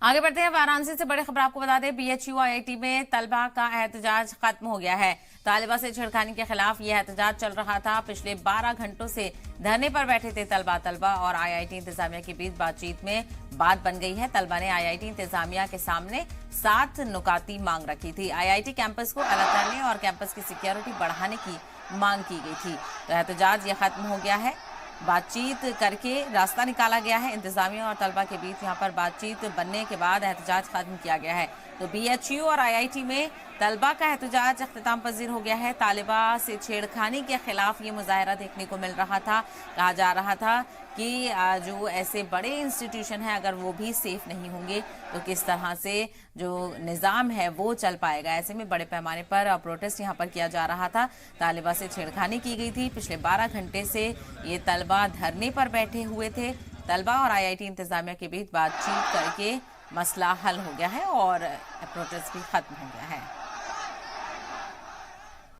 आगे बढ़ते हैं। वाराणसी से बड़ी खबर आपको बता दें, बीएचयू आईआईटी में तलबा का एहतजाज खत्म हो गया है। तालिबा से छेड़खानी के खिलाफ यह एहतजाज चल रहा था। पिछले 12 घंटों से धरने पर बैठे थे तलबा और आईआईटी इंतजामिया के बीच बातचीत में बात बन गई है। तलबा ने आईआईटी इंतजामिया के सामने 7 नुकाती मांग रखी थी। आईआईटी कैंपस को अलग करने और कैंपस की सिक्योरिटी बढ़ाने की मांग की गई थी। तो एहतजाज यह खत्म हो गया है। बातचीत करके रास्ता निकाला गया है। इंतजामिया और तलबा के बीच यहां पर बातचीत बनने के बाद एहतजाज खत्म किया गया है। तो बीएचयू और आईआईटी में तलबा का एहतजाज अख्तिताम पजीर हो गया है। तालिबा से छेड़खानी के खिलाफ ये मुजाहरा देखने को मिल रहा था। कहा जा रहा था कि जो ऐसे बड़े इंस्टीट्यूशन हैं, अगर वो भी सेफ नहीं होंगे तो किस तरह से जो निज़ाम है वो चल पाएगा। ऐसे में बड़े पैमाने पर प्रोटेस्ट यहाँ पर किया जा रहा था। तालिबा से छेड़खानी की गई थी। पिछले 12 घंटे से ये तलबा धरने पर बैठे हुए थे। तलबा और आईआईटी इंतजामिया के बीच बातचीत करके मसला हल हो गया है और प्रोटेस्ट भी खत्म हो गया है।